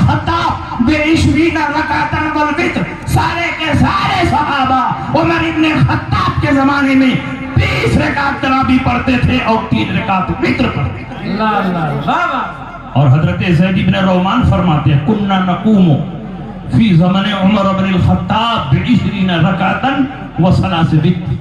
الخطاب ب20 رکعتاً والوتر، سارے کے سارے صحابہ عمر ابن خطاب کے زمانے میں 20 رکعت تراویح پڑھتے تھے اور 3 رکعت وتر پڑھتے تھے۔ اللہ اللہ اللہ۔ اور حضرت زید بن رومان فرماتے ہیں کننا نقوم فی زمن عمر بن الخطاب ب20 رکعتاً و3 وتر،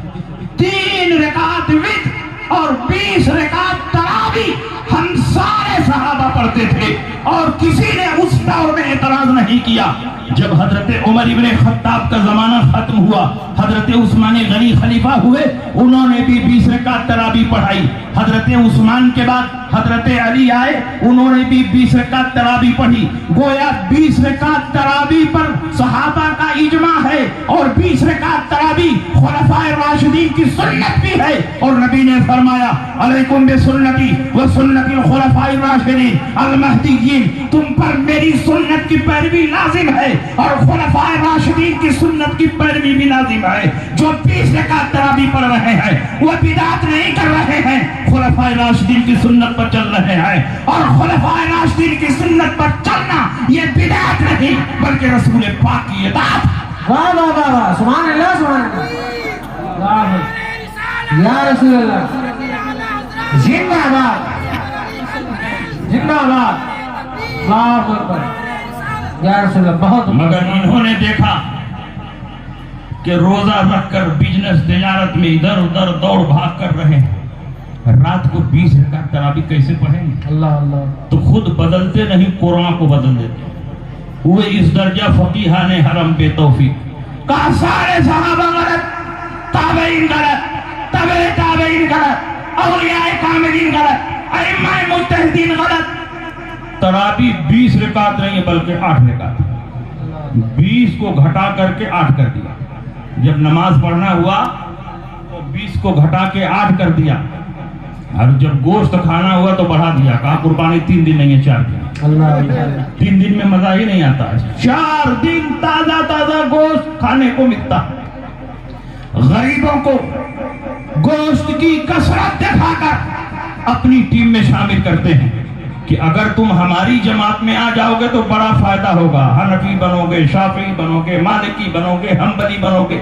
3 رکعت وتر اور 20 رکعت تراویح ہم سارے صحابہ پڑھتے تھے، اور کسی نے اس دور میں اعتراض نہیں کیا۔ جب حضرت عمر ابن خطاب کا زمانہ ختم ہوا، حضرت عثمان غنی خلیفہ ہوئے، انہوں نے بھی 20 رکعت تراویح پڑھائی۔ حضرت عثمان کے بعد حضرت علی آئے، انہوں نے بھی 20 رکعت تراویح پڑھی۔ گویا 20 رکعت تراویح پر صحابہ کا اجماع ہے، اور 20 رکعت تراویح خلفائے راشدین کی سنت بھی ہے، اور نبی نے فرمایا علیکم بسنتی و سنت الخلفاء الراشدین المہدیین، تم پر میری سنت کی پیروی لازم ہے اور خلفائے راشدین کی سنت کی پیروی بھی لازم ہے۔ جو 20 رکعت تراویح پڑھ رہے ہیں وہ بدعت نہیں کر رہے ہیں، خلفائے راشدین کی سنت پر چل رہے ہیں، اور خلفائے راشدین کی سنت پر چلنا یہ بدعت نہیں بلکہ رسول پاک کی اطاعت۔ واہ واہ واہ واہ، سبحان اللہ سبحان اللہ، واہ یا رسول اللہ، زندہ باد زندہ باد، اللہ اکبر یا رسول اللہ۔ بہت مگر انہوں نے دیکھا کہ روزہ رکھ کر بزنس تجارت میں ادھر ادھر دوڑ بھاگ کر رہے ہیں، رات کو 20 رکعت تراویح کیسے پڑھیں گے؟ اللہ اللہ، تو خود بدلتے نہیں، قرآن کو بدل دیتے ہوئے اس درجہ فقیہان حرم بے توفیق۔ کہا سارے صحابہ غلط، تابعین غلط، تبع تابعین غلط، اولیاء کاملین غلط، ائمہ مجتہدین غلط۔ تراویح 20 رکعت نہیں بلکہ 8 رکعت، 20 کو گھٹا کر کے 8 کر دیا۔ جب نماز پڑھنا ہوا تو 20 کو گھٹا کے 8 کر دیا، اور جب گوشت کھانا ہوا تو بڑھا دیا، کہا قربانی 3 دن نہیں ہے 4 دن۔ اللہ 3 دن میں مزہ ہی نہیں آتا ہے، 4 دن تازہ تازہ گوشت کھانے کو ملتا ہے۔ غریبوں کو گوشت کی کثرت دکھا کر اپنی ٹیم میں شامل کرتے ہیں کہ اگر تم ہماری جماعت میں آ جاؤ گے تو بڑا فائدہ ہوگا، حنفی بنو گے، شافعی بنو گے، مالکی بنو گے، حنبلی بنو گے،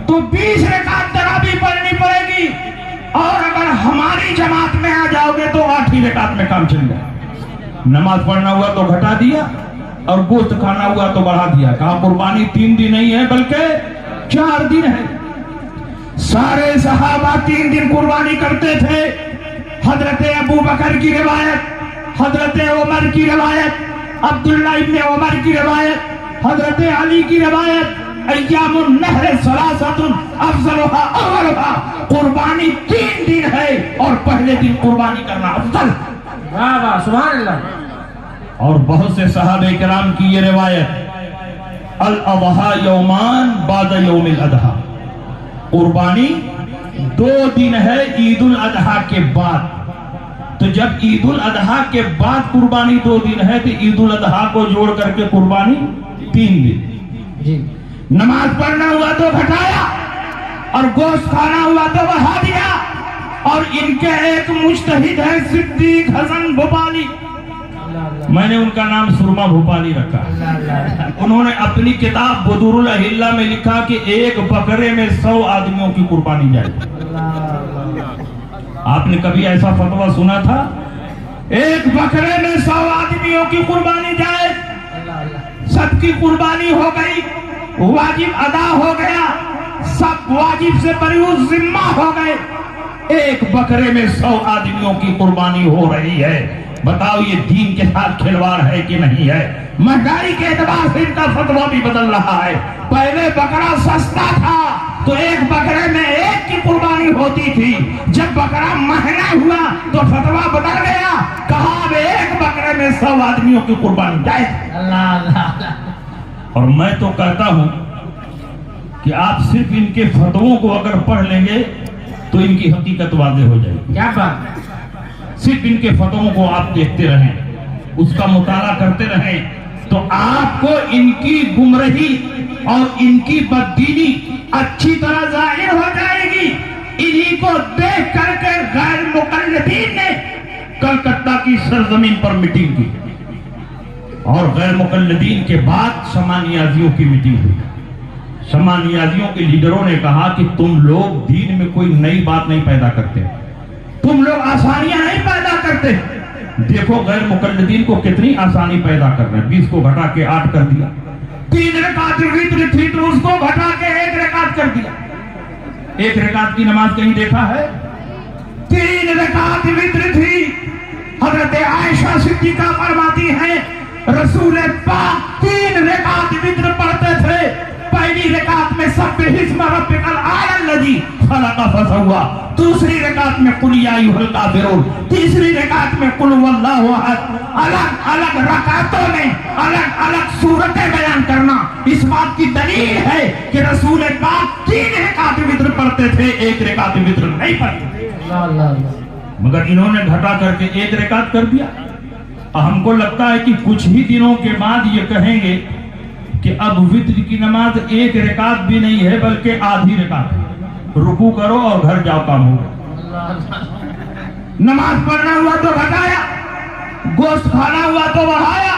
تو 20 رکعت تراویح پڑھنی پڑے گی، اور اگر ہماری جماعت میں آ جاؤ گے تو 8 ہی رکعت میں کام چل جائے۔ نماز پڑھنا ہوا تو گھٹا دیا، اور گوشت کھانا ہوا تو بڑھا دیا، کہا قربانی 3 دن نہیں ہے بلکہ 4 دن ہے۔ سارے صحابہ 3 دن قربانی کرتے تھے۔ حضرت ابو بکر کی روایت، حضرت عمر کی روایت، عبداللہ ابن عمر کی روایت، حضرت علی کی روایت، ایام النحر ثلاثۃ افضلها اولها، قربانی 3 دن ہے اور پہلے دن قربانی کرنا افضل۔ واہ واہ سبحان اللہ۔ اور بہت سے صحابہ کرام کی یہ روایت، الاضحى یومان بعد یوم الاضحى، قربانی 2 دن ہے عید الاضحیٰ کے بعد۔ تو جب عید الاضحیٰ کے بعد قربانی 2 دن ہے تو عید الاضحیٰ کو جوڑ کر کے قربانی 3 دن۔ جی نماز پڑھنا ہوا تو گھٹایا، اور گوشت کھانا ہوا تو بڑھا دیا۔ اور ان کے ایک مجتہد ہے صدیق حسن بھوپالی، میں نے ان کا نام سرما بھوپالی رکھا۔ انہوں نے اپنی کتاب بدور الاحلہ میں لکھا کہ ایک بکرے میں 100 آدمیوں کی قربانی جائے۔ آپ نے کبھی ایسا فتویٰ سنا تھا؟ ایک بکرے میں 100 آدمیوں کی قربانی جائے، سب کی قربانی ہو گئی، واجب ادا ہو گیا، سب واجب سے بری ذمہ ہو گئے، ایک بکرے میں 100 آدمیوں کی قربانی ہو رہی ہے۔ بتاؤ یہ دین کے ساتھ کھلواڑ ہے کہ نہیں ہے؟ مہنگائی کے اعتبار سے ان کا فتویٰ بھی بدل رہا ہے۔ پہلے بکرا سستا تھا تو ایک بکرے میں 1 کی قربانی ہوتی تھی، جب بکرا مہنگا ہوا تو فتویٰ بدل گیا، کہا اب ایک بکرے میں 100 آدمیوں کی قربانی جائے۔ اللہ اللہ۔ اور میں تو کہتا ہوں کہ آپ صرف ان کے فتووں کو اگر پڑھ لیں گے تو ان کی حقیقت واضح ہو جائے گی۔ کیا بات؟ صرف ان کے فتووں کو آپ دیکھتے رہیں، اس کا مطالعہ کرتے رہیں، تو آپ کو ان کی گمراہی اور ان کی بددینی اچھی طرح ظاہر ہو جائے گی۔ انہی کو دیکھ کر کے غیر مقلدین نے کلکتہ کی سرزمین پر میٹنگ کی، اور غیر مقلدین کے بعد شمع نیازیوں کی میٹنگ ہوئی. شمع نیازیوں کے لیڈروں نے کہا کہ تم لوگ دین میں کوئی نئی بات نہیں پیدا کرتے, تم لوگ آسانیاں نہیں پیدا کرتے. دیکھو غیر مقلدین کو کتنی آسانی پیدا کر رہے ہیں. 20 کو گھٹا کے 8 کر دیا. 3 رکعت وتر تھی تو اس کو گھٹا کے 1 رکعت کر دیا. 1 رکعت کی نماز کہیں دیکھا ہے؟ 3 رکعت وتر تھی. حضرت عائشہ صدیقہ فرماتی ہیں رسول پاک 3 رکعت وتر پڑھتے تھے. پہلی رکعت میں سبح اسم ربک الاعلی الذی خلق فسوی, دوسری رکعت میں قل یا ایھا الکافرون, تیسری رکعت میں قل هو اللہ احد. الگ الگ رکعتوں میں الگ الگ صورتیں بیان کرنا اس بات کی دلیل ہے کہ رسول پاک 3 رکعت وتر پڑھتے تھے, 1 رکعت وتر نہیں پڑھتے تھے. مگر انہوں نے گھٹا کر کے 1 رکعت کر دیا. ہم کو لگتا ہے کہ کچھ ہی دنوں کے بعد یہ کہیں گے کہ اب وتر کی نماز 1 رکعت بھی نہیں ہے بلکہ آدھی رکعت ہے. رکوع کرو اور گھر جاؤ, کام ہوگا. نماز پڑھنا ہوا تو گھٹایا, گوشت کھانا ہوا تو بڑھایا.